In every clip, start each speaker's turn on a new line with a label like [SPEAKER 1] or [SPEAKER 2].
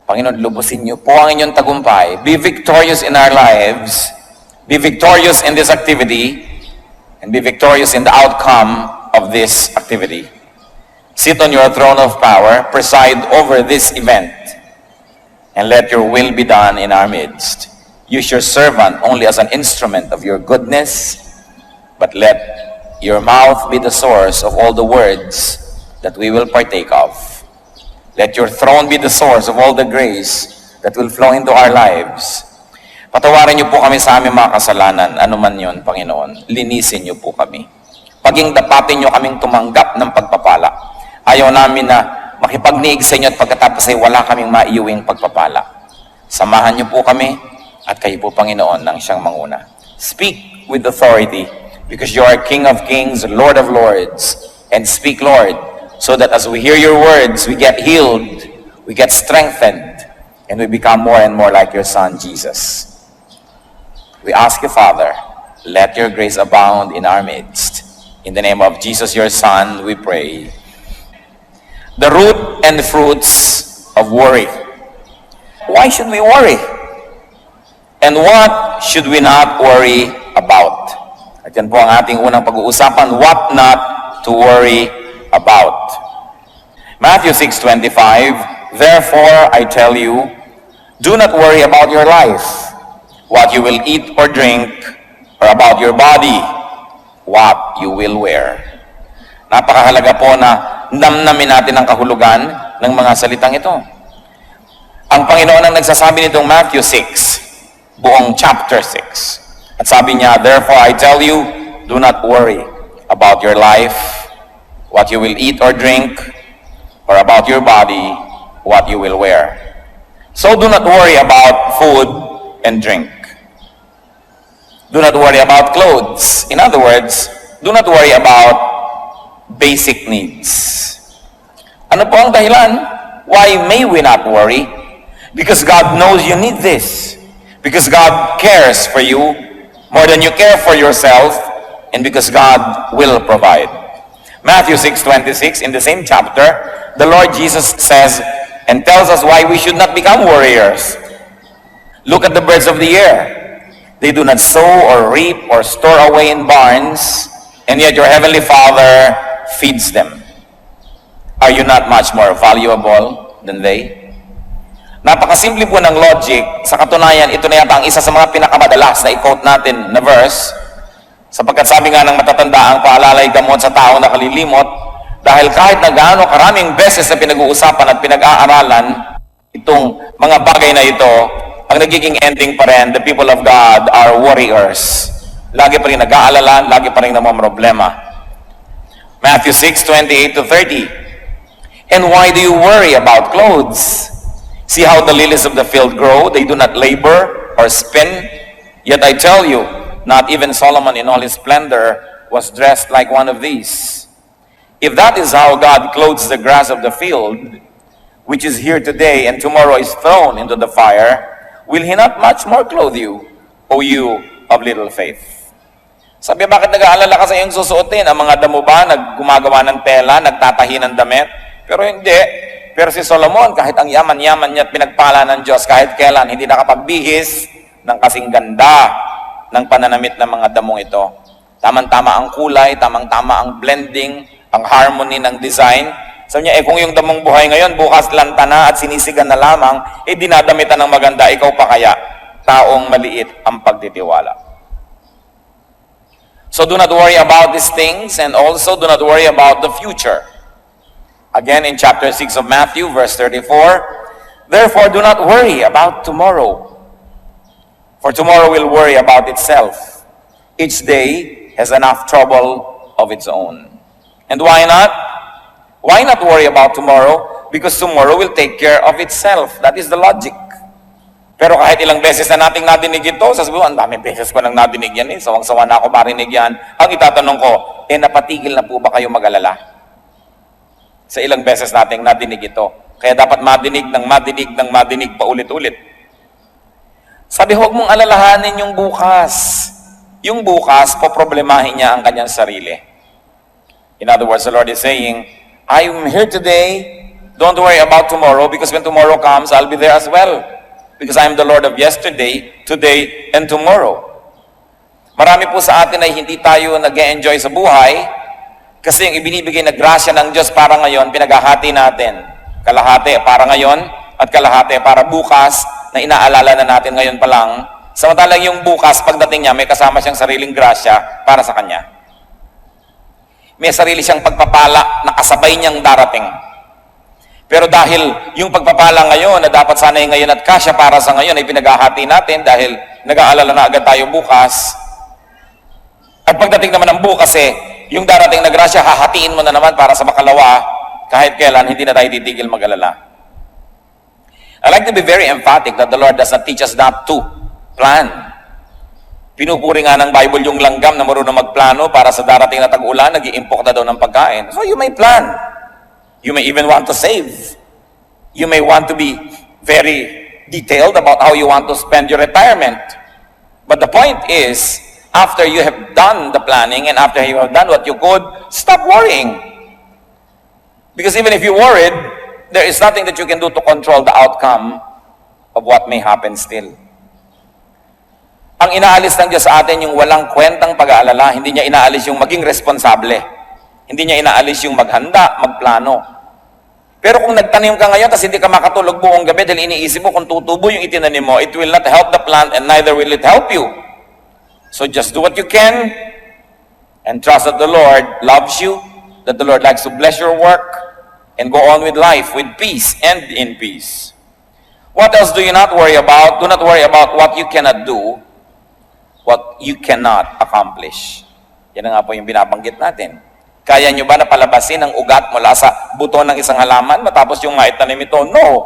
[SPEAKER 1] Panginoon, lubusin niyo po ang inyong tagumpay. Be victorious in our lives. Be victorious in this activity. And be victorious in the outcome of this activity. Sit on your throne of power. Preside over this event. And let your will be done in our midst. Use your servant only as an instrument of your goodness. But let your mouth be the source of all the words that we will partake of. Let your throne be the source of all the grace that will flow into our lives. Patawarin niyo po kami sa aming mga kasalanan, ano man yun, Panginoon. Linisin niyo po kami. Paging dapatin niyo kaming tumanggap ng pagpapala. Ayaw namin na makipagniig sa inyo at pagkatapos ay wala kaming maiuwing pagpapala. Samahan niyo po kami at kayo po, Panginoon, nang siyang manguna. Speak with authority because you are King of Kings, Lord of Lords. And speak, Lord, so that as we hear your words, we get healed, we get strengthened, and we become more and more like your Son, Jesus. We ask you, Father, let your grace abound in our midst. In the name of Jesus, your Son, we pray. The root and fruits of worry. Why should we worry? And what should we not worry about? At yan po ang ating unang pag-uusapan, what not to worry about. Matthew 6:25, therefore I tell you, do not worry about your life, what you will eat or drink, or about your body, what you will wear. Napakahalaga po na namnamin natin ang kahulugan ng mga salitang ito. Ang Panginoon ang nagsasabi nitong Matthew 6, buong chapter 6. At sabi niya, therefore I tell you, do not worry about your life, what you will eat or drink, or about your body, what you will wear. So do not worry about food and drink. Do not worry about clothes. In other words, do not worry about basic needs. Ano po ang dahilan? Why may we not worry? Because God knows you need this. Because God cares for you more than you care for yourself, and because God will provide. Matthew 6:26, in the same chapter, the Lord Jesus says and tells us why we should not become warriors. Look at the birds of the air. They do not sow or reap or store away in barns, and yet your heavenly Father feeds them. Are you not much more valuable than they? Napakasimple po ng logic. Sa katunayan, ito na yata ang isa sa mga pinakamadalas na i-quote natin na verse. Sapagkat sabi nga ng matatanda, ang paalalay gamot sa taong nakalilimot. Dahil kahit na gaano karaming beses na pinag-uusapan at pinag-aaralan itong mga bagay na ito, ang nagiging ending pa rin, the people of God are warriors. Lagi pa rin nag-aalala, lagi pa rin namamroblema. Matthew 6:28-30. And why do you worry about clothes? See how the lilies of the field grow, they do not labor or spin. Yet I tell you, not even Solomon in all his splendor was dressed like one of these. If that is how God clothes the grass of the field, which is here today and tomorrow is thrown into the fire, will he not much more clothe you, O you of little faith? Sabi, bakit nag-aalala ka sa iyong susuotin? Ang mga damo ba gumagawa ng tela, nagtatahi ng damit? Pero hindi. Pero si Solomon, kahit ang yaman-yaman niya at pinagpala ng Diyos, kahit kailan, hindi nakapagbihis ng kasing ganda ng pananamit ng mga damong ito. Tamang-tama ang kulay, tamang-tama ang blending, ang harmony ng design. Sabi niya, kung yung damong buhay ngayon, bukas lanta na at sinisigan na lamang, dinadamitan ng maganda, ikaw pa kaya, taong maliit ang pagtitiwala. So do not worry about these things, and also do not worry about the future. Again, in chapter 6 of Matthew, verse 34, therefore do not worry about tomorrow, for tomorrow will worry about itself. Each day has enough trouble of its own. And why not? Why not worry about tomorrow? Because tomorrow will take care of itself. That is the logic. Pero kahit ilang beses na nating nadinig ito, sasabihin, ang daming beses ko nang nadinig yan sawang-sawa na ako marinig yan. Ang itatanong ko, napatigil na po ba kayo mag-alala? Sa ilang beses nating nadinig ito. Kaya dapat madinig pa ulit-ulit. Sabi, huwag mong alalahanin yung bukas. Yung bukas, poproblemahin niya ang kanyang sarili. In other words, the Lord is saying, I am here today, Don't worry about tomorrow because when tomorrow comes, I'll be there as well. Because I am the Lord of yesterday, today, and tomorrow. Marami po sa atin ay hindi tayo nag-e-enjoy sa buhay kasi yung ibinibigay na grasya ng Diyos para ngayon, pinaghahati natin. Kalahati para ngayon at kalahati para bukas na inaalala na natin ngayon pa lang. Samantalang yung bukas, pagdating niya, may kasama siyang sariling grasya para sa kanya. May sarili siyang pagpapala na kasabay niyang darating. Pero dahil yung pagpapala ngayon na dapat sanay ngayon at kasya para sa ngayon ay pinaghahati natin dahil nag-aalala na agad tayo bukas. At pagdating naman ng bukas yung darating na grasya, hahatiin mo na naman para sa makalawa kahit kailan hindi na tayo titigil mag-alala. I like to be very emphatic that the Lord does not teach us not to plan. Pinupuri nga ng Bible yung langgam na marunong magplano para sa darating na tag-ulan, nag-iimpok na daw ng pagkain. So you may plan. You may even want to save. You may want to be very detailed about how you want to spend your retirement. But the point is, after you have done the planning and after you have done what you could, stop worrying. Because even if you worried, there is nothing that you can do to control the outcome of what may happen still. Ang inaalis ng Diyos sa atin yung walang kwentang pag-aalala, hindi niya inaalis yung maging responsable. Hindi niya inaalis yung maghanda, magplano. Pero kung nagtanim ka ngayon tapos hindi ka makatulog buong gabi dahil iniisip mo kung tutubo yung itinanim mo, it will not help the plant and neither will it help you. So just do what you can and trust that the Lord loves you, that the Lord likes to bless your work, and go on with life with peace and in peace. What else do you not worry about? Do not worry about what you cannot do, what you cannot accomplish. Yan na nga po yung binabanggit natin. Kaya nyo ba na palabasin ang ugat mula sa buto ng isang halaman matapos yung maitanim ito? No.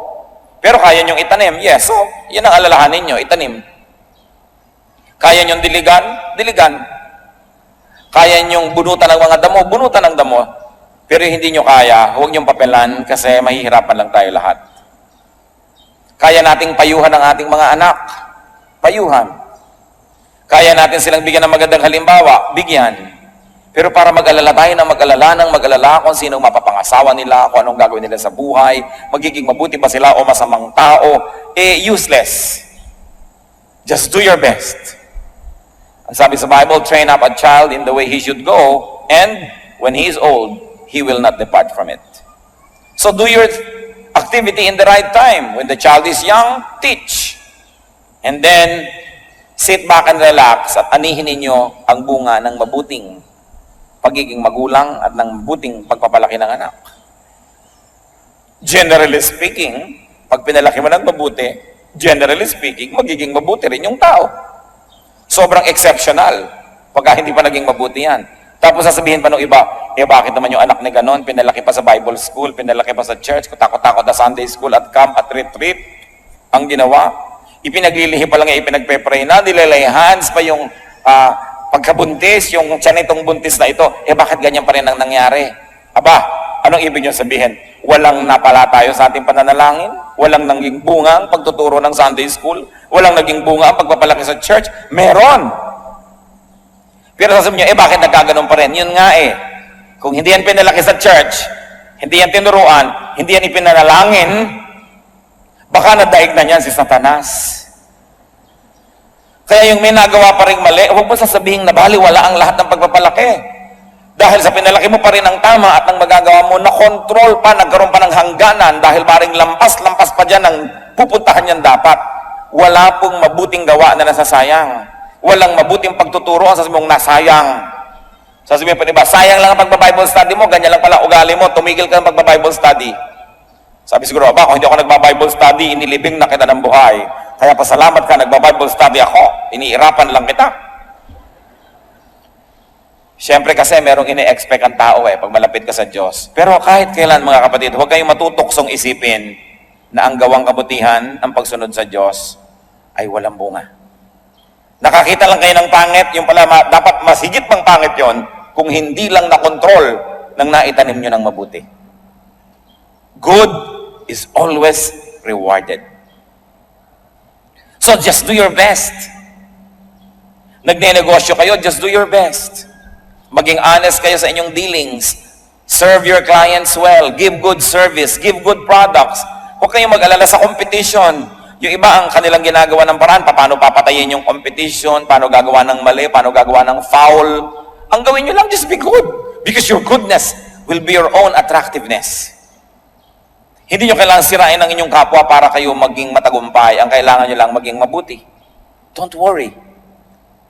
[SPEAKER 1] Pero kaya nyo itanim? Yes. So, yan ang alalahanin nyo, itanim. Kaya nyo diligan? Diligan. Kaya nyo bunutan ng mga damo? Bunutan ng damo. Pero hindi nyo kaya, huwag nyo papelan kasi mahihirapan lang tayo lahat. Kaya nating payuhan ang ating mga anak. Payuhan. Kaya natin silang bigyan ng magandang halimbawa, bigyan. Pero para mag-alala tayo ng mag-alala kung sinong mapapangasawa nila, kung anong gagawin nila sa buhay, magiging mabuti ba sila o masamang tao, useless. Just do your best. Ang sabi sa Bible, train up a child in the way he should go, and when he is old, he will not depart from it. So do your activity in the right time. When the child is young, teach. And then, sit back and relax at anihin ninyo ang bunga ng mabuting pagiging magulang at ng mabuting pagpapalaki ng anak. Generally speaking, pag pinalaki mo ng mabuti, generally speaking, magiging mabuti rin yung tao. Sobrang exceptional pagka hindi pa naging mabuti yan. Tapos sasabihin pa ng iba, bakit naman yung anak ni ganon, pinalaki pa sa Bible school, pinalaki pa sa church, takot-takot na Sunday school at camp at retreat, ang ginawa. Ipinaglilihi pa lang ipinagpe-pray na, nilalay hands pa yung pagkabuntis, yung tiyanitong buntis na ito, bakit ganyan pa rin ang nangyari? Aba, anong ibig nyo sabihin? Walang napala tayo sa ating pananalangin? Walang naging bunga ang pagtuturo ng Sunday school? Walang naging bunga ang pagpapalaki sa church? Meron! Pero sasabihin nyo, bakit nagkaganon pa rin? Yun nga kung hindi yan pinalaki sa church, hindi yan tinuruan, hindi yan ipinanalangin, baka nadaig na niyan si Satanas. Kaya yung may nagawa pa rin mali, huwag mo sasabihin na baliwala ang lahat ng pagpapalaki. Dahil sa pinalaki mo pa rin ang tama at ang magagawa mo, na-control pa, nagkaroon pa ng hangganan dahil paring lampas-lampas pa dyan ang pupuntahan niyan dapat. Wala pong mabuting gawa na nasasayang. Walang mabuting pagtuturo ang sasabihin mong nasayang. Sasabihin pa diba, sayang lang ang pagpa-Bible study mo, ganyan lang pala ugali mo, tumigil ka ng pagpa-Bible study. Sabi siguro, kung hindi ako nagba-Bible study, inilibing na kita ng buhay. Kaya pasalamat ka, nagba-Bible study ako, iniirapan lang kita. Siyempre kasi merong ini-expect ang tao pag malapit ka sa Diyos. Pero kahit kailan mga kapatid, huwag kayong matutuksong isipin na ang gawang kabutihan, ang pagsunod sa Diyos, ay walang bunga. Nakakita lang kayo ng pangit, yung pala dapat mas higit pang pangit yon kung hindi lang na-control ng naitanim nyo ng mabuti. Good is always rewarded. So just do your best. Nagnenegosyo kayo, just do your best. Maging honest kayo sa inyong dealings. Serve your clients well. Give good service. Give good products. Huwag kayong mag-alala sa competition. Yung iba, ang kanilang ginagawa ng paraan, paano papatayin yung competition, paano gagawa ng mali, paano gagawa ng foul. Ang gawin nyo lang, just be good. Because your goodness will be your own attractiveness. Hindi nyo kailangan sirain ang inyong kapwa para kayo maging matagumpay. Ang kailangan nyo lang maging mabuti. Don't worry.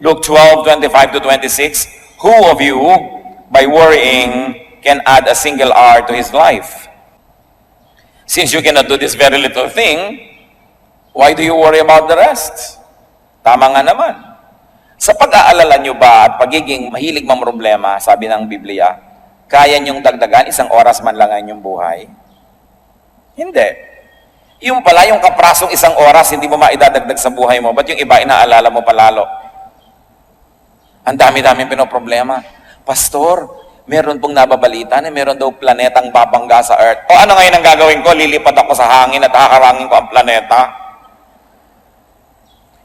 [SPEAKER 1] Luke 12:25-26, who of you, by worrying, can add a single hour to his life? Since you cannot do this very little thing, why do you worry about the rest? Tama nga naman. Sa pag-aalala nyo ba at pagiging mahilig mamroblema, sabi ng Biblia, kaya nyong dagdagan 1 oras man lang ang inyong buhay? Hindi. Yung pala, yung kaprasong 1 oras, hindi mo maidadagdag sa buhay mo, ba't yung iba inaalala mo palalo? Ang dami-daming pinoproblema. Pastor, meron pong nababalita na meron daw planetang babangga sa Earth. O ano ngayon ang gagawin ko? Lilipat ako sa hangin at haharangin ko ang planeta?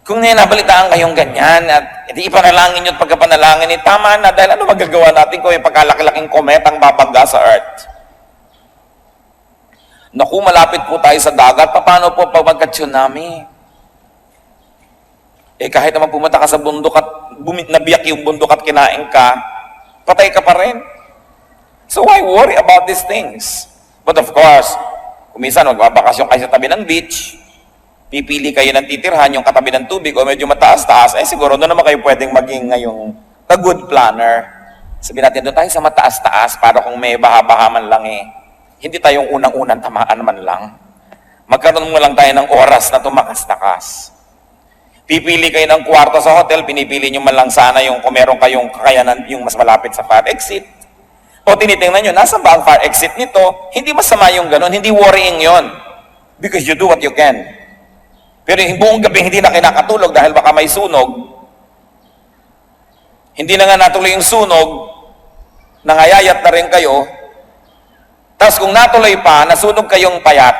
[SPEAKER 1] Kung nabalitaan kayong ganyan at hindi ipanalangin nyo at pagkapanalangin, tama na dahil ano magagawa natin kung may pagkalaki-laking kometang babangga sa Earth? Naku, malapit po tayo sa dagat. Paano po pag magka-tsunami? Kahit naman pumunta ka sa bundok at nabiyak yung bundok at kinain ka, patay ka pa rin. So why worry about these things? But of course, kung minsan magbabakasyon kayo sa tabi ng beach, pipili kayo ng titirhan yung katabi ng tubig o medyo mataas-taas, siguro doon naman kayo pwedeng maging ngayong a good planner. Sabihin natin, doon tayo sa mataas-taas para kung may baha-baha man lang hindi tayong unang-unang tamaan man lang. Magkaroon mo lang tayo ng oras na tumakas-takas. Pipili kayo ng kwarto sa hotel, pinipili nyo man lang sana yung kung meron kayong kakayanan yung mas malapit sa fire exit. O tinitingnan nyo, nasa ba ang fire exit nito? Hindi masama yung ganun, hindi worrying yon. Because you do what you can. Pero yung buong gabi hindi na kinakatulog dahil baka may sunog. Hindi na nga natuloy yung sunog, nangayayat na rin kayo. Tapos kung natuloy pa, nasunog kayong payat,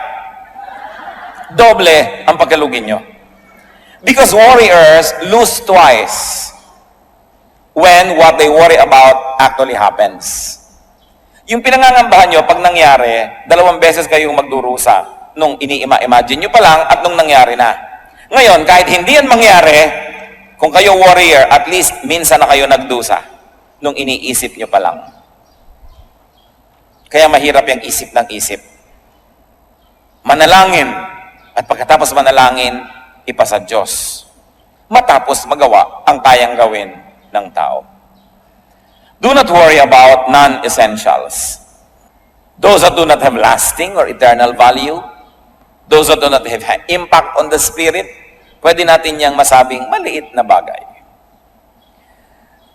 [SPEAKER 1] doble ang pagkalugin nyo. Because warriors lose twice when what they worry about actually happens. Yung pinangangambahan nyo, pag nangyari, 2 beses kayong magdurusa. Nung ini-imagine nyo pa lang at nung nangyari na. Ngayon, kahit hindi yan mangyari, kung kayo warrior, at least minsan na kayo nagdusa nung iniisip nyo pa lang. Kaya mahirap yung isip ng isip. Manalangin. At pagkatapos manalangin, ipasa Diyos. Matapos magawa ang kayang gawin ng tao. Do not worry about non-essentials. Those that do not have lasting or eternal value, those that do not have impact on the spirit, pwede natin niyang masabing maliit na bagay.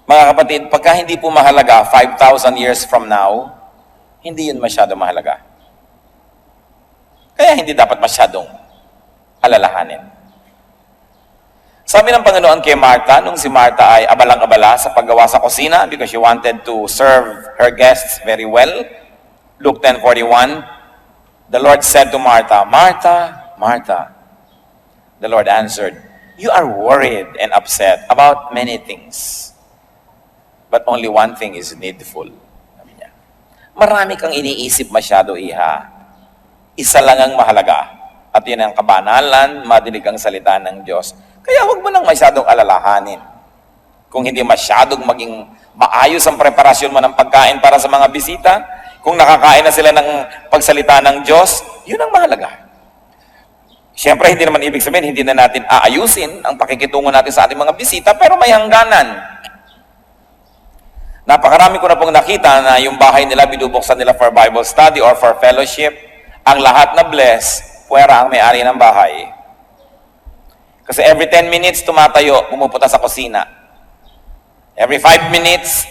[SPEAKER 1] Mga kapatid, pagka hindi po mahalaga 5,000 years from now, hindi yun masyado mahalaga. Kaya hindi dapat masyadong alalahanin. Sabi ng Panginoon kay Martha, nung si Martha ay abalang-abala sa paggawa sa kusina because she wanted to serve her guests very well, Luke 10:41, the Lord said to Martha, Martha, Martha, the Lord answered, you are worried and upset about many things, but only one thing is needful. Sabi niya, marami kang iniisip masyado, iha. Isa lang ang mahalaga, at yun ang kabanalan, madinig ang salita ng Diyos. Kaya huwag mo nang masyadong alalahanin. Kung hindi masyadong maging maayos ang preparasyon mo ng pagkain para sa mga bisita, kung nakakain na sila ng pagsalita ng Diyos, yun ang mahalaga. Siyempre, hindi naman ibig sabihin, hindi na natin aayusin ang pakikitungo natin sa ating mga bisita, pero may hangganan. Napakarami ko na pong nakita na yung bahay nila, binubuksan nila for Bible study or for fellowship. Ang lahat na bless, puwera ang may-ari ng bahay. Kasi every 10 minutes, tumatayo, pumupunta sa kusina. Every 5 minutes,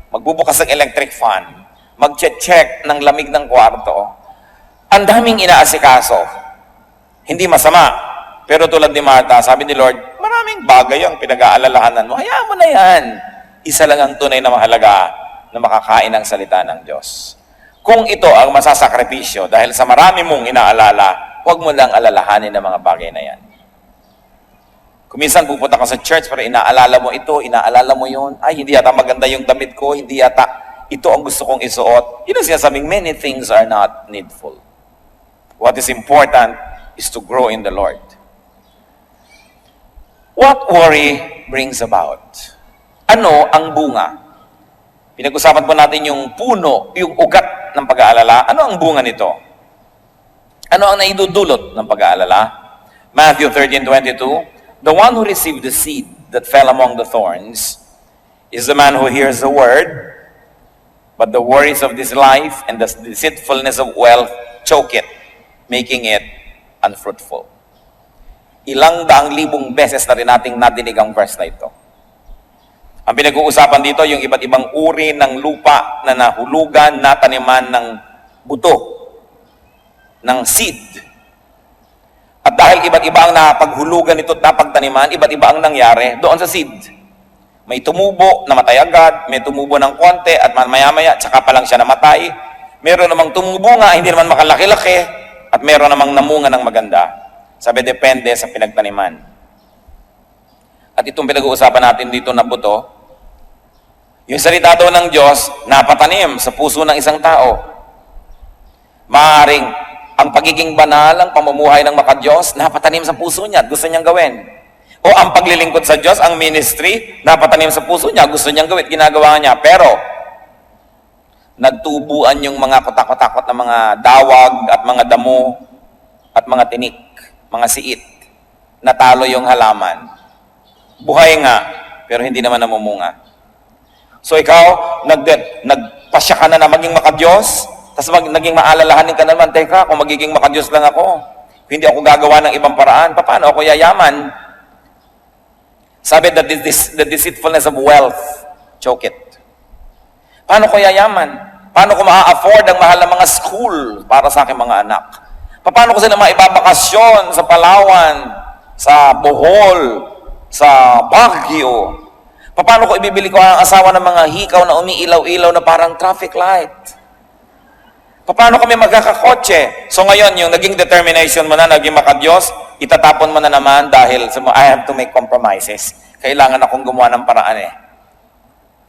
[SPEAKER 1] magbubukas ng electric fan. Mag-check ng lamig ng kwarto. Ang daming inaasikaso. Hindi masama. Pero tulad ni Martha, sabi ni Lord, maraming bagay ang pinag-aalalahanan mo. Hayaan mo na yan. Isa lang ang tunay na mahalaga na makakain ng salita ng Diyos. Kung ito ang masasakripisyo dahil sa marami mong inaalala, huwag mo lang alalahanin ng mga bagay na yan. Kung minsan pupunta ka sa church pero inaalala mo ito, inaalala mo yun, ay hindi yata maganda yung damit ko, hindi yata ito ang gusto kong isuot. Yun ang sinasabing, many things are not needful. What is important is to grow in the Lord. What worry brings about? Ano ang bunga? Pinag-usapan po natin yung puno, yung ugat ng pag-aalala. Ano ang bunga nito? Ano ang naidudulot ng pag-aalala? Matthew 13:22, the one who received the seed that fell among the thorns is the man who hears the word, but the worries of this life and the deceitfulness of wealth choke it, making it unfruitful. Ilang daang libong beses na rin nating nadinig ang verse na ito. Ang pinag-uusapan dito, yung iba't ibang uri ng lupa na nahulugan, nataniman ng buto, ng seed. At dahil iba't iba ang napaghulugan nito at napagtaniman, iba't iba ang nangyari doon sa seed. May tumubo, namatay agad, may tumubo ng konti at maya-maya, tsaka pa lang siya namatay. Meron namang tumubo nga, hindi naman makalaki-laki, at meron namang namunga ng maganda. Sabi, depende sa pinagtaniman. At itong pinag-uusapan natin dito na buto, yung salita daw ng Diyos, napatanim sa puso ng isang tao. Maaaring ang pagiging banal, ang pamumuhay ng makadiyos, napatanim sa puso niya at gusto niyang gawin. O ang paglilingkod sa Diyos, ang ministry, napatanim sa puso niya, gusto niyang gawin, ginagawa niya. Pero, nagtubuan yung mga kotak-kotakot na mga dawag at mga damo at mga tinik, mga siit. Natalo yung halaman. Buhay nga, pero hindi naman namumunga. So ikaw, nagpasya ka na maging makadiyos, tapos naging maalalahanin ka naman, teka, kung magiging makadiyos lang ako, hindi ako gagawa ng ibang paraan, paano ako yayaman? Sabi that the deceitfulness of wealth, choke it. Paano ko yayaman? Paano ko ma-afford ang mahal na mga school para sa aking mga anak? Paano ko sila maibabakasyon sa Palawan, sa Bohol, sa Baguio? Paano ko ibibili ko ang asawa ng mga hikaw na umiilaw-ilaw na parang traffic light? Paano kami magkakakotse? So ngayon, yung naging determination mo na, naging makadiyos, itatapon mo na naman dahil I have to make compromises. Kailangan akong gumawa ng paraan eh.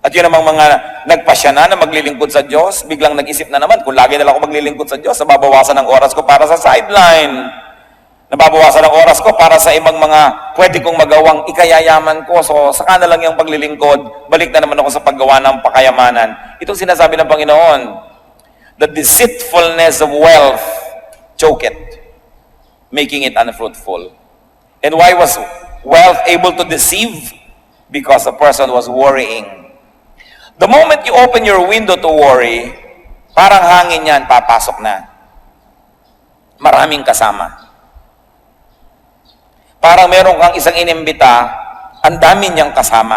[SPEAKER 1] At yun namang mga nagpasya na maglilingkod sa Diyos, biglang nag-isip na naman, kung lagi na lang ako maglilingkod sa Diyos, nababawasan ang oras ko para sa sideline. Nababawasan ang oras ko para sa ibang mga pwede kong magawang ikayayaman ko. So, saka na lang yung paglilingkod, balik na naman ako sa paggawa ng pakayamanan. Itong sinasabi ng Panginoon, the deceitfulness of wealth, choke it, making it unfruitful. And why was wealth able to deceive? Because the person was worrying. The moment you open your window to worry, parang hangin yan, papasok na. Maraming kasama. Parang meron kang isang inimbita, ang dami niyang kasama.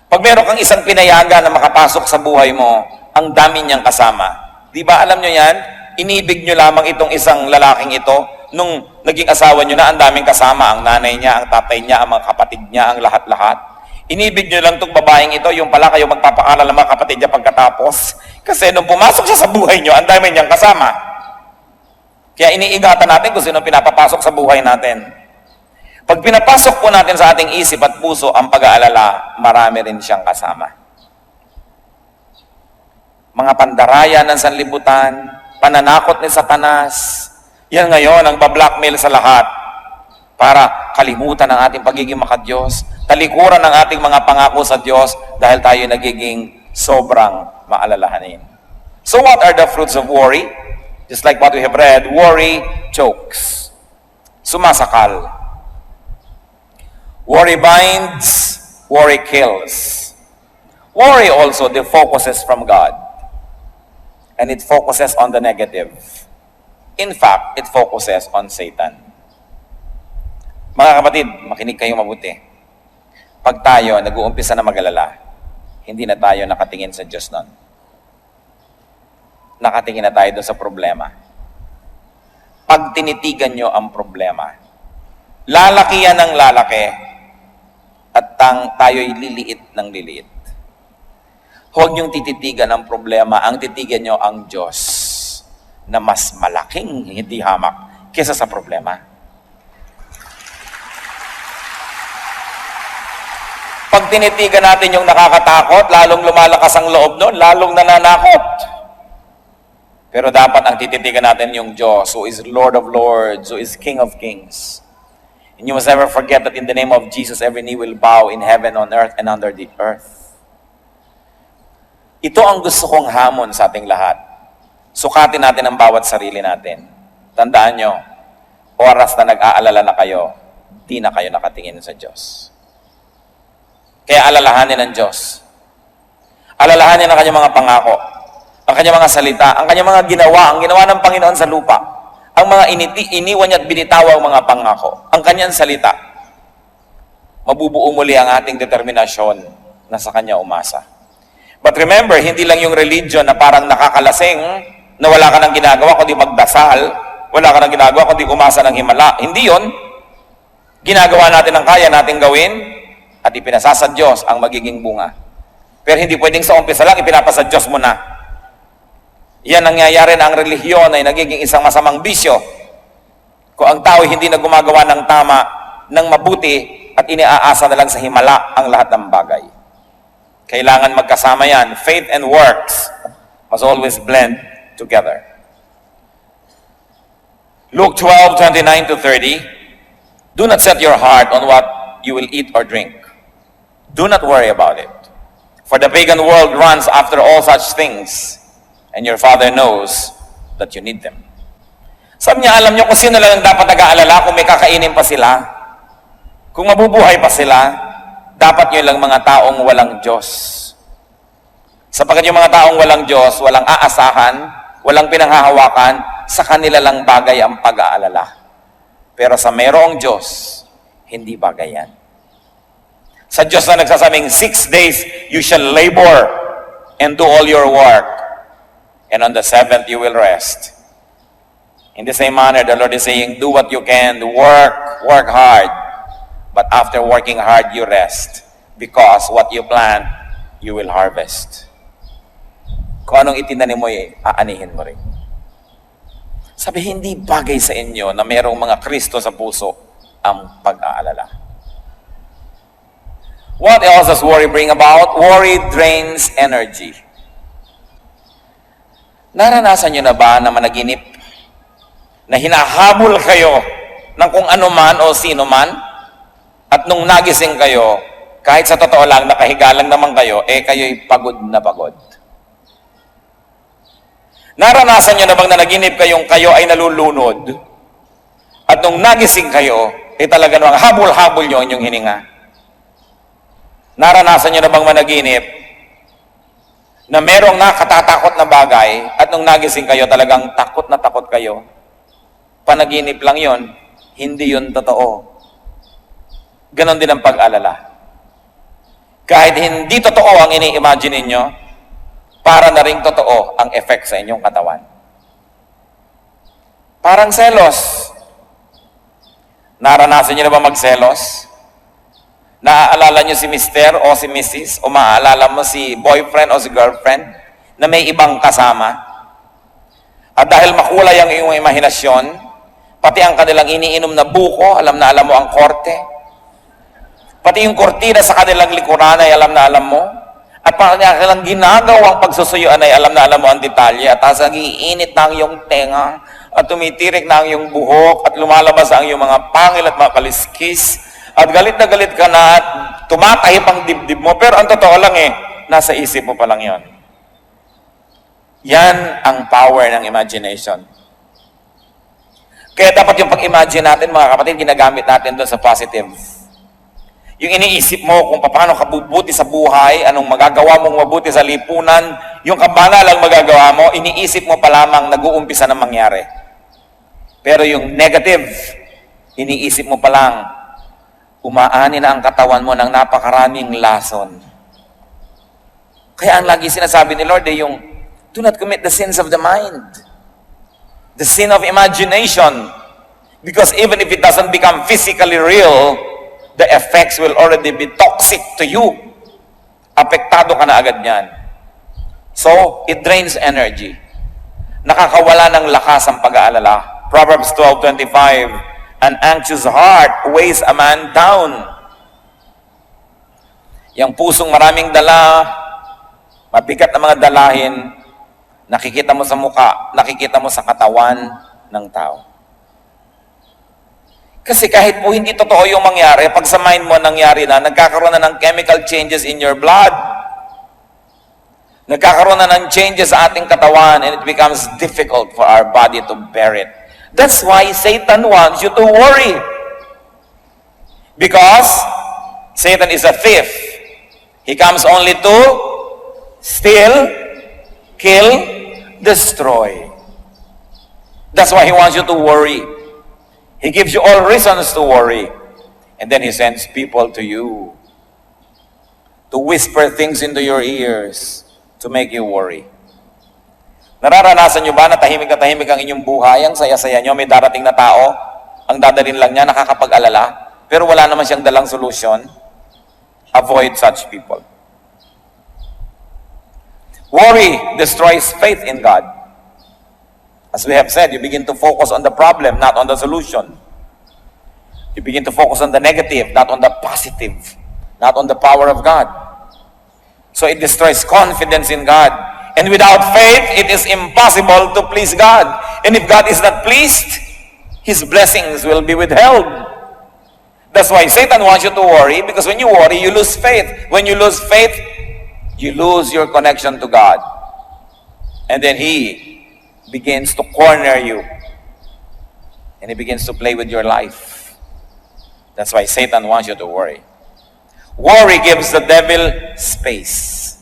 [SPEAKER 1] Pag meron kang isang pinayagan na makapasok sa buhay mo, ang dami niyang kasama. Di ba alam nyo yan? Inibig nyo lamang itong isang lalaking ito, nung naging asawa nyo na, ang daming kasama. Ang nanay niya, ang tatay niya, ang mga kapatid niya, ang lahat-lahat. Inibig nyo lang itong babaeng ito, yung pala kayo magpapakala ng mga kapatid niya pagkatapos. Kasi nung pumasok siya sa buhay nyo, ang dami niyang kasama. Kaya iniingatan natin kung sino pinapapasok sa buhay natin. Pag pinapasok po natin sa ating isip at puso ang pag-aalala, marami rin siyang kasama. Mga pandaraya ng sanlibutan, pananakot ni Satanas, yan ngayon ang bablackmail sa lahat para kalimutan ang ating pagiging makadiyos, talikuran ang ating mga pangako sa Diyos dahil tayo nagiging sobrang maalalahanin. So what are the fruits of worry? Just like what we have read, worry chokes. Sumasakal. Worry binds, worry kills. Worry also defocuses from God. And it focuses on the negative. In fact, it focuses on Satan. Mga kapatid, makinig kayo mabuti. Pag tayo nag-uumpisa na mag-alala, hindi na tayo nakatingin sa Diyos nun. Nakatingin na tayo doon sa problema. Pag tinitigan nyo ang problema, lalaki yan ng lalaki at tayo'y liliit ng liliit. Huwag niyong tititigan ang problema, ang titigan niyo ang Diyos na mas malaking hindi hamak kesa sa problema. Pag tinitigan natin yung nakakatakot, lalong lumalakas ang loob nun, lalong nananakot. Pero dapat ang tititigan natin yung Diyos, who is Lord of Lords, who is King of Kings. And you must never forget that in the name of Jesus, every knee will bow in heaven, on earth, and under the earth. Ito ang gusto kong hamon sa ating lahat. Sukatin natin ang bawat sarili natin. Tandaan nyo, oras na nag-aalala na kayo, di na kayo nakatingin sa Diyos. Kaya alalahanin ng Diyos. Alalahanin ang kanyang mga pangako, ang kanyang mga salita, ang kanyang mga ginawa, ang ginawa ng Panginoon sa lupa, ang mga iniwan niya at binitawang mga pangako, ang kanyang salita. Mabubuo muli ang ating determinasyon na sa kanya umasa. But remember, hindi lang yung religion na parang nakakalasing, na wala ka nang ginagawa kundi magdasal, wala ka nang ginagawa kundi umasa ng himala. Hindi yon. Ginagawa natin ang kaya nating gawin, at ipinasa sa Diyos ang magiging bunga. Pero hindi pwedeng sa umpisa lang, ipinapasa Diyos mo na. Yan nangyayari na ang relihiyon ay nagiging isang masamang bisyo. Kung ang tao hindi na gumagawa ng tama, ng mabuti, at iniaasa na lang sa himala ang lahat ng bagay. Kailangan magkasama yan. Faith and works must always blend together. Luke 12:29-30, do not set your heart on what you will eat or drink. Do not worry about it. For the pagan world runs after all such things, and your Father knows that you need them. Sabi niya, alam niyo kung sino lang ang dapat nag-aalala kung may kakainin pa sila, kung mabubuhay pa sila, dapat niyo lang mga taong walang Diyos. Sapagkat yung mga taong walang Diyos, walang aasahan, walang pinanghahawakan, sa kanila lang bagay ang pag-aalala. Pero sa mayroong Diyos, hindi bagay yan. Sa Diyos na nagsasabing, 6 days you shall labor and do all your work. And on the 7th you will rest. In the same manner, the Lord is saying, do what you can, work hard. But after working hard, you rest. Because what you plant, you will harvest. Kung anong itinanim mo, aanihin mo rin. Sabi, hindi bagay sa inyo na mayroong mga Kristo sa puso ang pag-aalala. What else does worry bring about? Worry drains energy. Naranasan nyo na ba na managinip? Na hinahabol kayo ng kung ano man o sino man? At nung nagising kayo, kahit sa totoo lang, nakahiga lang naman kayo, kayo'y pagod na pagod. Naranasan nyo na bang nanaginip kayong kayo ay nalulunod? At nung nagising kayo, talaga namang habol-habol nyo ang inyong hininga. Naranasan nyo na bang managinip na merong nakatatakot na bagay at nung nagising kayo talagang takot na takot kayo? Panaginip lang yon, hindi yon totoo. Ganon din ang pag-alala. Kahit hindi totoo ang ini-imagine ninyo, para na ring totoo ang effect sa inyong katawan. Parang selos. Naranasan nyo na ba magselos? Naaalala nyo si Mr. o si Mrs. o maaalala mo si boyfriend o si girlfriend na may ibang kasama? At dahil makulay ang iyong imahinasyon, pati ang kanilang iniinom na buko, alam na alam mo ang korte. Pati yung kortina sa kanilang likuran ay alam na alam mo. At pati ang kanilang ginagawang pagsusuyuan ay alam na alam mo ang detalye. At nagiinit na ang iyong tenga, at tumitirik na ang iyong buhok, at lumalabas ang iyong mga pangil at mga kaliskis. At galit na galit ka na at tumatahip ang dibdib mo. Pero ang totoo lang nasa isip mo pa lang yon. Yan ang power ng imagination. Kaya dapat yung pag-imagine natin, mga kapatid, ginagamit natin doon sa positive. Yung iniisip mo kung paano ka bubuti sa buhay, anong magagawa mong mabuti sa lipunan, yung kabanalang magagawa mo, iniisip mo pa lamang nag-uumpisa na mangyari. Pero yung negative, iniisip mo pa lang, umaani na ang katawan mo ng napakaraming lason. Kaya ang lagi sinasabi ni Lord yung, do not commit the sins of the mind. The sin of imagination. Because even if it doesn't become physically real, the effects will already be toxic to you. Apektado ka na agad niyan. So, it drains energy. Nakakawala ng lakas ang pag-aalala. Proverbs 12:25, an anxious heart weighs a man down. Yung pusong maraming dala, mabigat na mga dalahin, nakikita mo sa muka, nakikita mo sa katawan ng tao. Kasi kahit po hindi totoo yung mangyari, pag sa mind mo nangyari na, nagkakaroon na ng chemical changes in your blood. Nagkakaroon na ng changes sa ating katawan and it becomes difficult for our body to bear it. That's why Satan wants you to worry. Because Satan is a thief. He comes only to steal, kill, destroy. That's why he wants you to worry. He gives you all reasons to worry. And then he sends people to you to whisper things into your ears to make you worry. Nararanasan nyo ba na tahimik ang inyong buhay, ang saya-saya nyo, may darating na tao, ang dadalhin lang niya, nakakapag-alala, pero wala naman siyang dalang solusyon? Avoid such people. Worry destroys faith in God. As we have said, you begin to focus on the problem, not on the solution. You begin to focus on the negative, not on the positive, not on the power of God. So it destroys confidence in God. And without faith, it is impossible to please God. And if God is not pleased, His blessings will be withheld. That's why Satan wants you to worry, because when you worry, you lose faith. When you lose faith, you lose your connection to God. And then He begins to corner you. And He begins to play with your life. That's why Satan wants you to worry. Worry gives the devil space.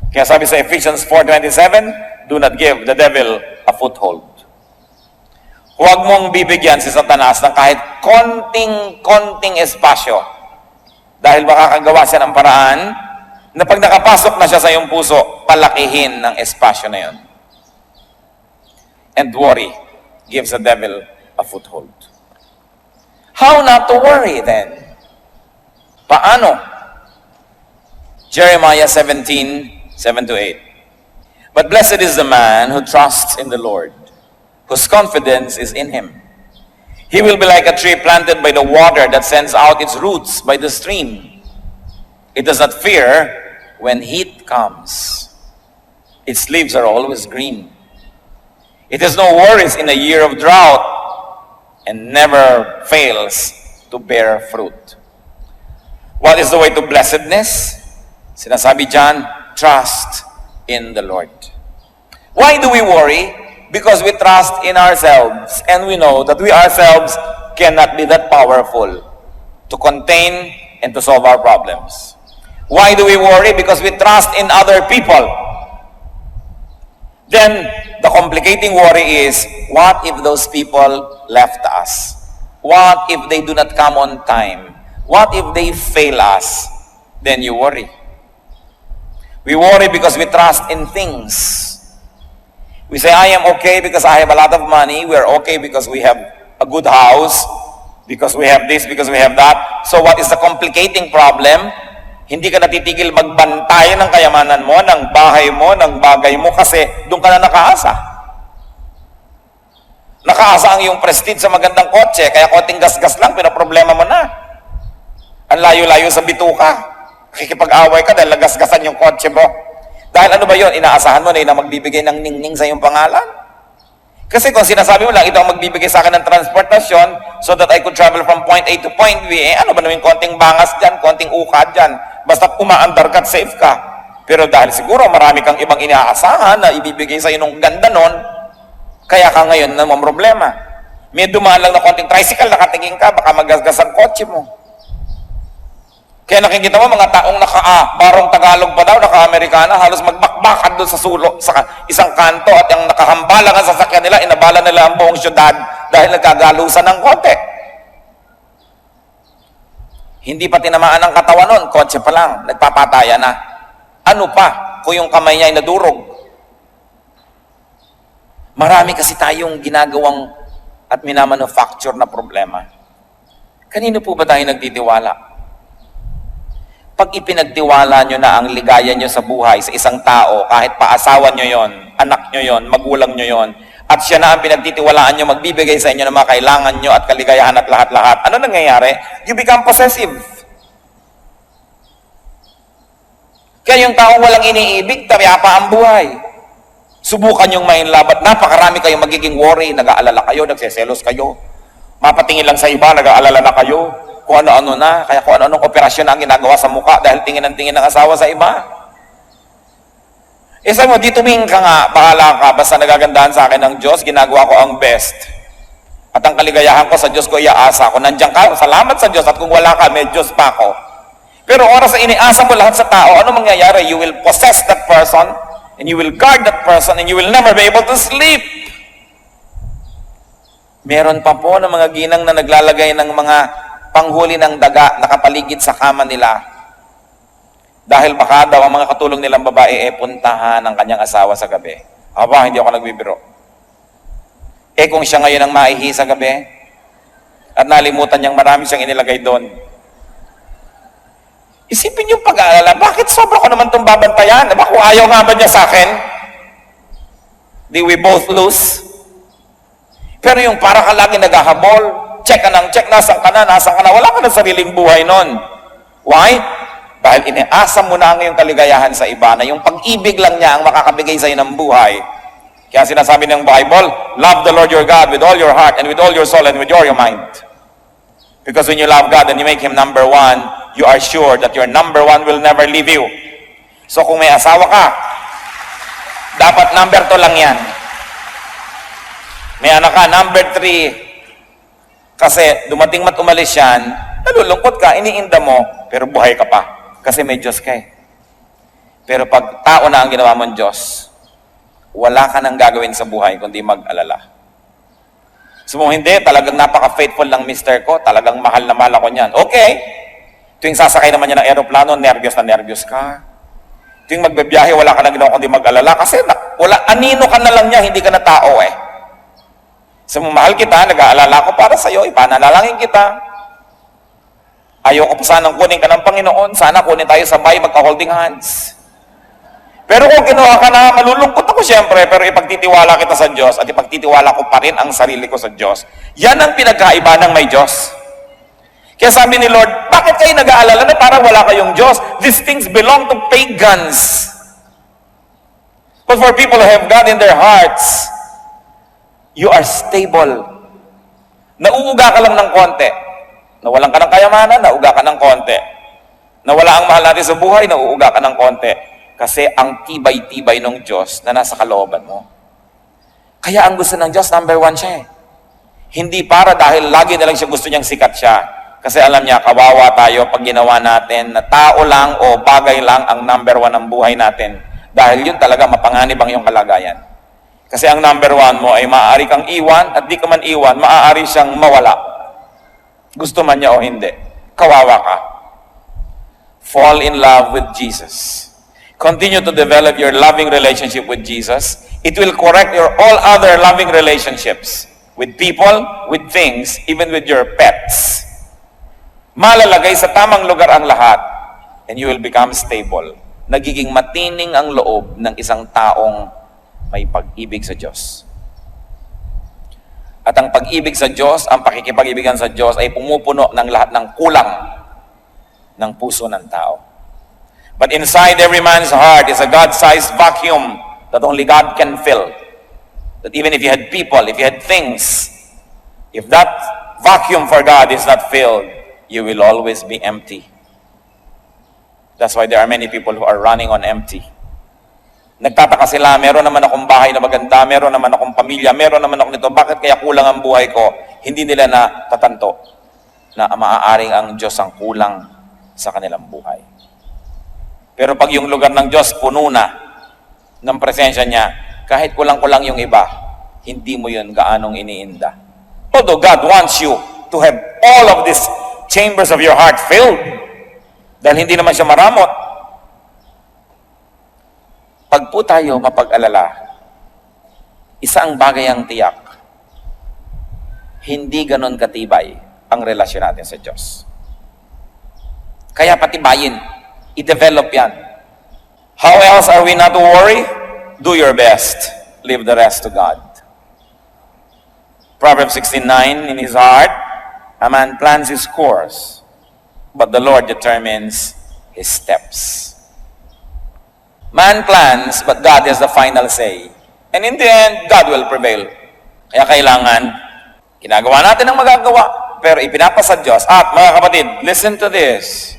[SPEAKER 1] Kaya sabi sa Ephesians 4:27, do not give the devil a foothold. Huwag mong bibigyan si Satanas ng kahit konting espasyo. Dahil makakagawa siya ng paraan na pag nakapasok na siya sa iyong puso, palakihin ng espasyo na yun. And worry gives the devil a foothold. How not to worry then? Paano? Jeremiah 17:7-8. But blessed is the man who trusts in the Lord, whose confidence is in Him. He will be like a tree planted by the water that sends out its roots by the stream. It does not fear when heat comes. Its leaves are always green. It has no worries in a year of drought and never fails to bear fruit. What is the way to blessedness? Sinasabi dyan, trust in the Lord. Why do we worry? Because we trust in ourselves and we know that we ourselves cannot be that powerful to contain and to solve our problems. Why do we worry? Because we trust in other people. Then, the complicating worry is, what if those people left us? What if they do not come on time? What if they fail us? Then you worry. We worry because we trust in things. We say, I am okay because I have a lot of money. We are okay because we have a good house, because we have this, because we have that. So what is the complicating problem? Hindi ka natitigil magbantay ng kayamanan mo, ng bahay mo, ng bagay mo, kasi doon ka na nakaasa. Nakaasa ang iyong prestige sa magandang kotse, kaya konting gas-gas lang, pinaproblema mo na. Ang layo-layo sa bituka. Kikipag-away ka dahil nagasgasan yung kotse mo. Dahil ano ba yun? Inaasahan mo na yun na magbibigay ng ningning sa iyong pangalan? Kasi kung sinasabi mo lang, ito ang magbibigay sa akin ng transportasyon so that I could travel from point A to point B, ano ba naman konting bangas dyan, konting ukad dyan, basta umaandar ka at safe ka. Pero dahil siguro marami kang ibang inaasahan na ibibigay sa iyo ng ganda nun, kaya ka ngayon naman problema. May dumaan lang na konting tricycle, nakatingin ka, baka magasgas ang kotse mo. Kaya nakikita mo mga taong barong Tagalog pa daw, naka-Amerikana, halos magbakbakan doon sa sulok, sa isang kanto, at yung nakahambala nga sasakyan nila, inabala nila ang buong syudad dahil nagkagalusan ng konti. Hindi pa tinamaan ang katawan nun, kotse pa lang, nagpapataya na. Ano pa kung yung kamay niya ay nadurog? Marami kasi tayong ginagawang at minamanufacture na problema. Kanino po ba tayo nagtitiwala? Pag ipinagtiwala nyo na ang ligaya nyo sa buhay sa isang tao, kahit paasawa nyo yon, anak nyo yon, magulang nyo yon, at siya na ang pinagtitiwalaan nyo, magbibigay sa inyo ng mga kailangan nyo at kaligayahan at lahat-lahat, ano nangyayari? You become possessive. Kaya yung taong walang iniibig, tayapa ang buhay. Subukan yung ma-inlove at napakarami kayong magiging worry, nag-aalala kayo, nagseselos kayo. Mapatingin lang sa iba, nag-aalala na kayo. Kung ano-ano na, kaya kung ano-anong operasyon na ang ginagawa sa mukha dahil tingin ng tingin ng asawa sa iba. Sabi mo, di tumingin ka nga, bahala ka, basta nagagandahan sa akin ng Diyos, ginagawa ko ang best. At ang kaligayahan ko sa Diyos ko, iaasa ko. Nandiyan ka, salamat sa Diyos, at kung wala ka, may Diyos pa ako. Pero oras na iniasa mo lahat sa tao, ano mangyayari? You will possess that person, and you will guard that person, and you will never be able to sleep. Meron pa po ng mga ginang na naglalagay ng mga panghuli ng daga nakapaligid sa kama nila. Dahil baka daw ang mga katulong nilang babae puntahan ng kanyang asawa sa gabi. Aba, hindi ako nagbibiro. Kung siya ngayon ang maihi sa gabi, at nalimutan niyang marami siyang inilagay doon, isipin yung pag-aalala, bakit sobra ko naman itong babantayan? Aba, kung ayaw nga ba niya sa akin? Di we both lose? Pero yung para ka lagi naghahabol, check ka ng check, nasan ka na, wala ka na sariling buhay nun. Why? Dahil iniasa mo na ang iyong kaligayahan sa iba, na yung pag-ibig lang niya ang makakabigay sa iyo ng buhay. Kaya sinasabi ng Bible, love the Lord your God with all your heart and with all your soul and with all your mind. Because when you love God and you make Him number one, you are sure that your number one will never leave you. So kung may asawa ka, dapat number 2 lang yan. May anak ka, number 3. Kasi dumating mat umalis yan, nalulungkot ka, iniinda mo, pero buhay ka pa. Kasi may Diyos ka eh. Pero pag tao na ang ginawa mong Diyos, wala ka nang gagawin sa buhay kundi mag-alala. So hindi, talagang napaka-faithful lang mister ko, talagang mahal na mahal ako niyan. Okay. Tuwing sasakay naman niya ng aeroplano, nervyos na nervyos ka. Tuwing magbebiyahe, wala ka nang ginawa kundi mag-alala. Kasi wala, anino ka na lang niya, hindi ka na tao eh. So mahal kita, nag-aalala ko para sa'yo, ipananalangin kita. Ayoko pa sanang kunin ka ng Panginoon, sana kunin tayo sabay, magka-holding hands. Pero kung kinuha ka na, malulungkot ako siyempre, pero ipagtitiwala kita sa Diyos at ipagtitiwala ko pa rin ang sarili ko sa Diyos. Yan ang pinagkaiba ng may Diyos. Kaya sabi ni Lord, bakit kayo nag-aalala na parang wala kayong Diyos? These things belong to pagans. But for people who have God in their hearts, you are stable. Nauuga ka lang ng konti. Nawalan ka ng kayamanan, nauuga ka ng konti. Nawala ang mahal natin sa buhay, nauuga ka ng konti. Kasi ang tibay-tibay ng Diyos na nasa kalooban mo. Kaya ang gusto ng Diyos, number 1 siya eh. Hindi para dahil lagi na lang siya gusto niyang sikat siya. Kasi alam niya, kawawa tayo pag ginawa natin na tao lang o bagay lang ang number 1 ng buhay natin. Dahil yun talaga mapanganib ang iyong kalagayan. Kasi ang number 1 mo ay maaari kang iwan at di ka man iwan, maaari siyang mawala. Gusto man niya o hindi. Kawawa ka. Fall in love with Jesus. Continue to develop your loving relationship with Jesus. It will correct your all other loving relationships with people, with things, even with your pets. Malalagay sa tamang lugar ang lahat and you will become stable. Nagiging matining ang loob ng isang taong may pag-ibig sa Diyos. At ang pag-ibig sa Diyos, ang pakikipag-ibigan sa Diyos ay pumupuno ng lahat ng kulang ng puso ng tao. But inside every man's heart is a God-sized vacuum that only God can fill. That even if you had people, if you had things, if that vacuum for God is not filled, you will always be empty. That's why there are many people who are running on empty. Nagtataka sila, meron naman akong bahay na maganda, meron naman akong pamilya, meron naman ako nito, bakit kaya kulang ang buhay ko? Hindi nila na tatanto na maaaring ang Diyos ang kulang sa kanilang buhay. Pero pag yung lugar ng Diyos puno na ng presensya niya, kahit kulang-kulang yung iba, hindi mo yun gaanong iniinda. Although God wants you to have all of these chambers of your heart filled, dahil hindi naman siya maramot. Pag po tayo mapag-alala, isa ang bagay ang tiyak, hindi ganon katibay ang relasyon natin sa Diyos. Kaya patibayin, i-develop yan. How else are we not to worry? Do your best. Leave the rest to God. Proverbs 16:9, in his heart, a man plans his course, but the Lord determines his steps. Man plans, but God has the final say. And in the end, God will prevail. Kaya kailangan, ginagawa natin ang magagawa, pero ipinapasa Diyos. At mga kapatid, listen to this.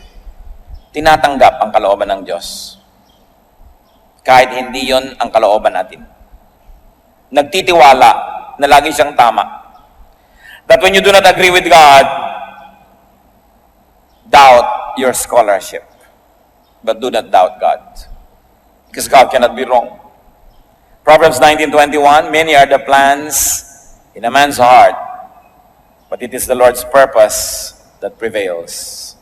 [SPEAKER 1] Tinatanggap ang kalooban ng Diyos. Kahit hindi yon ang kalooban natin. Nagtitiwala na lagi siyang tama. That when you do not agree with God, doubt your scholarship. But do not doubt God. Because God cannot be wrong. Proverbs 19:21, many are the plans in a man's heart, but it is the Lord's purpose that prevails.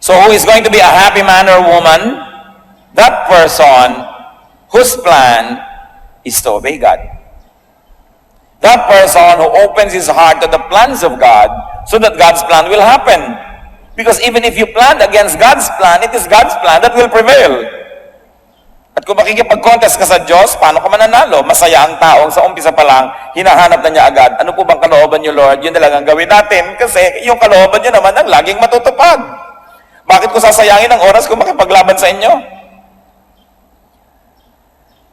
[SPEAKER 1] So who is going to be a happy man or woman? That person whose plan is to obey God. That person who opens his heart to the plans of God so that God's plan will happen. Because even if you plan against God's plan, it is God's plan that will prevail. At kung makikipag-contest ka sa Diyos, paano ka mananalo? Masaya ang taong sa umpisa pa lang, hinahanap na niya agad. Ano po bang kalooban niyo, Lord? Yun na lang ang gawin natin. Kasi yung kalooban niyo naman ang laging matutupad. Bakit ko sasayangin ang oras kung makipaglaban sa inyo?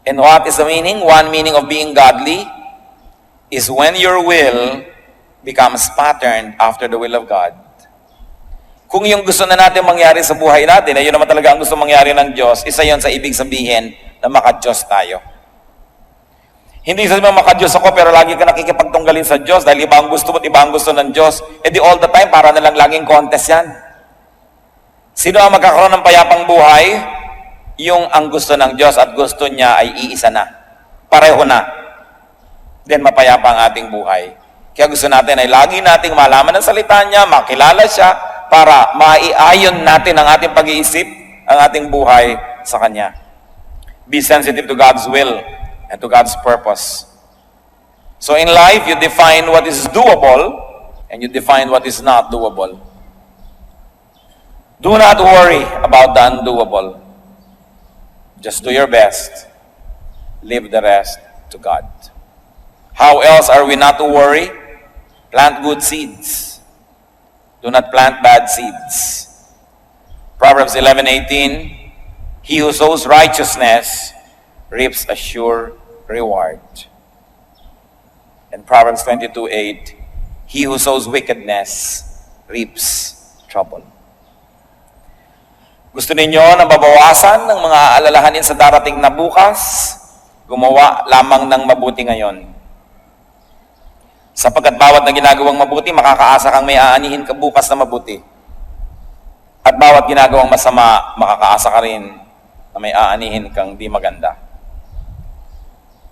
[SPEAKER 1] And what is the meaning? One meaning of being godly is when your will becomes patterned after the will of God. Kung yung gusto na natin mangyari sa buhay natin, ay yun naman talaga ang gusto mangyari ng Diyos, isa yon sa ibig sabihin na maka-Diyos tayo. Hindi sabihin maka-Diyos ako, pero lagi ka nakikipagtunggalin sa Diyos dahil iba ang gusto mo at iba ang gusto ng Diyos. E di all the time, para na lang laging contest yan. Sino ang magkakaroon ng payapang buhay? Yung ang gusto ng Diyos at gusto niya ay iisa na. Pareho na. Then mapayapa ang ating buhay. Kaya gusto natin ay lagi nating malaman ang salita niya, makilala siya, para maiayon natin ang ating pag-iisip, ang ating buhay sa Kanya. Be sensitive to God's will and to God's purpose. So in life, you define what is doable and you define what is not doable. Do not worry about the undoable. Just do your best. Leave the rest to God. How else are we not to worry? Plant good seeds. Do not plant bad seeds. Proverbs 11:18, he who sows righteousness reaps a sure reward. And Proverbs 22:8, he who sows wickedness reaps trouble. Gusto ninyo na mabawasan ng mga alalahanin sa darating na bukas? Gumawa lamang ng mabuti ngayon. Sapagkat bawat na ginagawang mabuti, makakaasa kang may aanihin ka bukas na mabuti. At bawat ginagawang masama, makakaasa ka rin na may aanihin kang di maganda.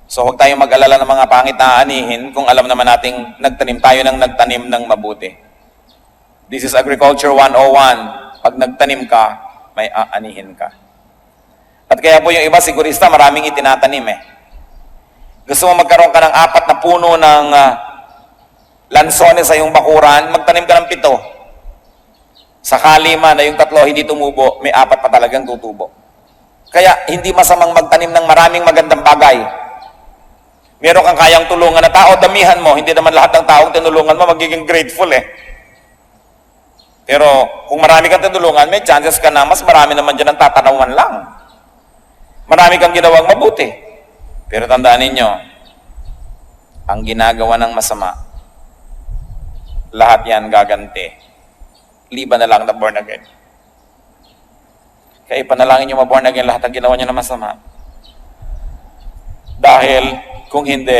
[SPEAKER 1] So huwag tayong mag-alala ng mga pangit na aanihin kung alam naman nating nagtanim tayo ng nagtanim ng mabuti. This is Agriculture 101. Pag nagtanim ka, may aanihin ka. At kaya po yung iba sigurista, maraming itinatanim eh. Gusto mo magkaroon ka ng 4 na puno ng lansones sa iyong bakuran, magtanim ka ng 7. Sakali man na yung 3 hindi tumubo, may 4 pa talagang tutubo. Kaya hindi masamang magtanim ng maraming magandang bagay. Meron kang kayang tulungan na tao, damihan mo. Hindi naman lahat ng taong tinulungan mo magiging grateful eh. Pero kung marami kang tinulungan, may chances ka na mas marami naman dyan ang tatanawan lang. Marami kang ginawang mabuti. Pero tandaan ninyo, ang ginagawa ng masama, lahat yan gaganti. Liban na lang na born again. Kaya ipanalangin nyo ma-born again lahat ang ginawa nyo na masama. Dahil kung hindi,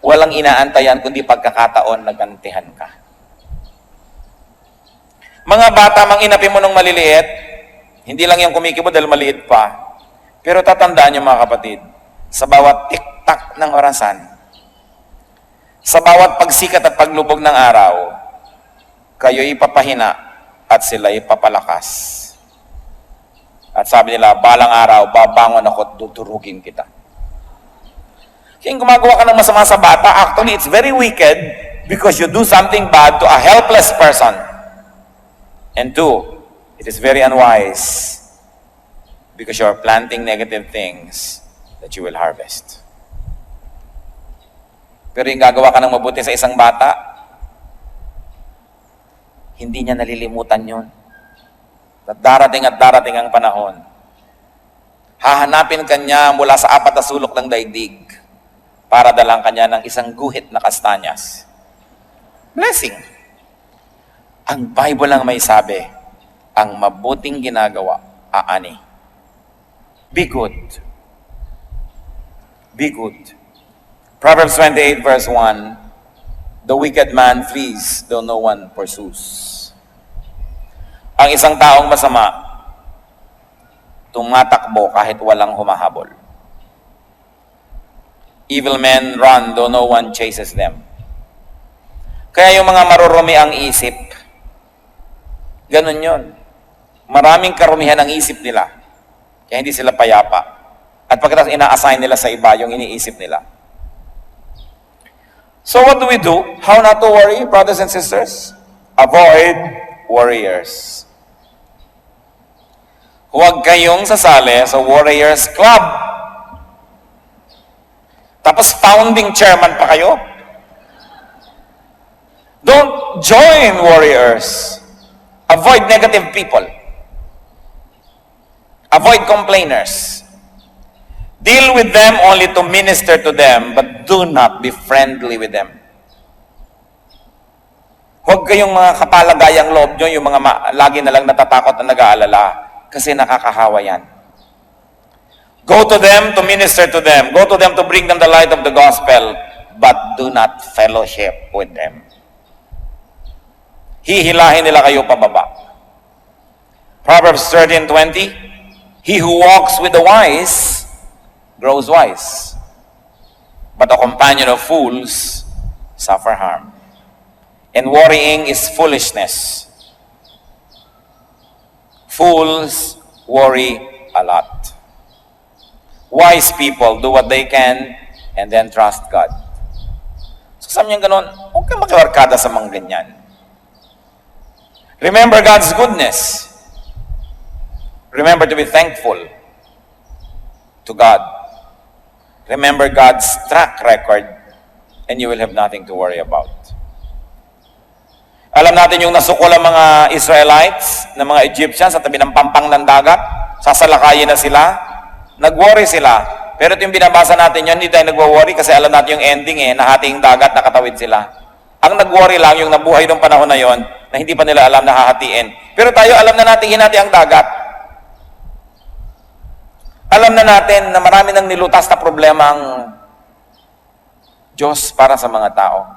[SPEAKER 1] walang inaantayan kundi pagkakataon na gantihan ka. Mga bata, mang inapin mo nung maliliit, hindi lang yung kumikibo dahil maliit pa. Pero tatandaan nyo mga kapatid, sa bawat tiktak ng orasan, sa bawat pagsikat at paglubog ng araw, kayo ipapahina at sila ipapalakas. At sabi nila, balang araw, babangon ako at tuturugin kita. Kaya gumagawa ka ng masama sa bata, actually, it's very wicked because you do something bad to a helpless person. And 2, it is very unwise because you are planting negative things that you will harvest. Pero yung gagawa ka ng mabuti sa isang bata, hindi niya nalilimutan yun. At darating ang panahon. Hahanapin kanya mula sa apat na sulok ng daigdig para dalang kanya ng isang guhit na kastanyas. Blessing. Ang Bible lang may sabi, ang mabuting ginagawa, aani. Be good. Be good. Proverbs 28 verse 1, the wicked man flees, though no one pursues. Ang isang taong masama, tumatakbo kahit walang humahabol. Evil men run, though no one chases them. Kaya yung mga marurumi ang isip, ganun yun. Maraming karumihan ang isip nila. Kaya hindi sila payapa. At pagkatapos ina-assign nila sa iba yung iniisip nila. So what do we do? How not to worry, brothers and sisters? Avoid warriors. Huwag kayong sasali sa Warriors Club. Tapos founding chairman pa kayo. Don't join warriors. Avoid negative people. Avoid complainers. Deal with them only to minister to them, but do not be friendly with them. Huwag kayong mga kapalagayang loob nyo, yung mga lagi na lang natatakot at nag-aalala. Kasi nakakahawa yan. Go to them to minister to them. Go to them to bring them the light of the gospel. But do not fellowship with them. Hihilahin nila kayo pababa. Proverbs 13:20, he who walks with the wise grows wise. But a companion of fools suffer harm. And worrying is foolishness. Fools worry a lot. Wise people do what they can and then trust God. So sabi niya ganun, huwag kang makiwarkada sa mga ganyan. Remember God's goodness. Remember to be thankful to God. Remember God's track record and you will have nothing to worry about. Alam natin yung nasukol ang mga Israelites, ng mga Egyptians sa tabi ng pampang ng dagat. Sasalakayin na sila. Nag-worry sila. Pero ito yung binabasa natin yun, hindi tayo nag-worry kasi alam natin yung ending nahati yung dagat, nakatawid sila. Ang nag-worry lang yung nabuhay ng panahon na yon na hindi pa nila alam na hahatiin. Pero tayo alam na natin hinati ang dagat. Alam na natin na marami nang nilutas na problema ang Diyos para sa mga tao.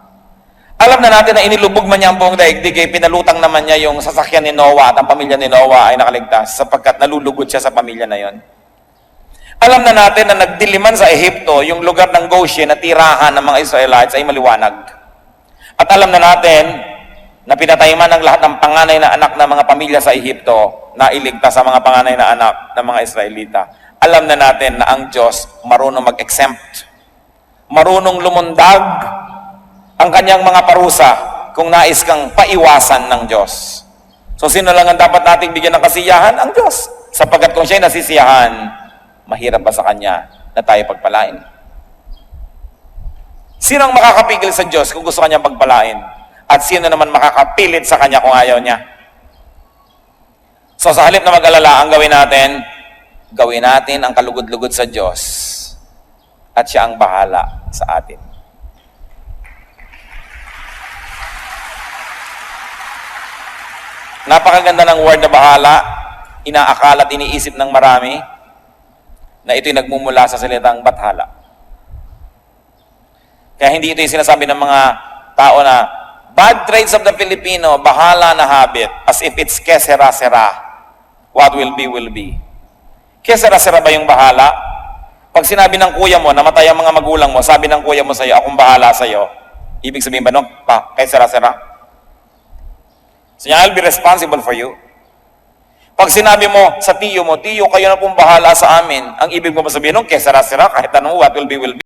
[SPEAKER 1] Alam na natin na inilubog man niya ang buong daigdig, pinalutang naman niya yung sasakyan ni Noah at ang pamilya ni Noah ay nakaligtas sapagkat nalulugod siya sa pamilya na yon. Alam na natin na nagdiliman sa Ehipto, yung lugar ng Goshen na tirahan ng mga Israelites ay maliwanag. At alam na natin na pinatay man ang lahat ng panganay na anak ng mga pamilya sa Ehipto na iligtas sa mga panganay na anak ng mga Israelita. Alam na natin na ang Diyos marunong mag-exempt, marunong lumundag ang kanyang mga parusa kung nais kang paiwasan ng Diyos. So sino lang ang dapat nating bigyan ng kasiyahan? Ang Diyos. Sapagkat kung siya'y nasisiyahan, mahirap ba sa Kanya na tayo pagpalain? Sino ang makakapigil sa Diyos kung gusto Kanyang pagpalain? At sino naman makakapilit sa Kanya kung ayaw Niya? So sa halip na mag-alala, ang gawin natin ang kalugod-lugod sa Diyos at siya ang bahala sa atin. Napakaganda ng word na bahala, inaakala at iniisip ng marami na ito'y nagmumula sa salitang bathala. Kaya hindi ito yung sinasabi ng mga tao na bad traits of the Filipino, bahala na habit, as if it's kesera-sera. What will be, will be. Kesera-sera ba yung bahala? Pag sinabi ng kuya mo, namatay ang mga magulang mo, sabi ng kuya mo sa'yo, akong bahala sa'yo. Ibig sabihin ba no? Kesera-sera? So I'll be responsible for you. Pag sinabi mo sa tiyo mo, tiyo, kayo na pong bahala sa amin, ang ibig mo ba sabihin nung kesera-sera, kahit anong what will be, will be.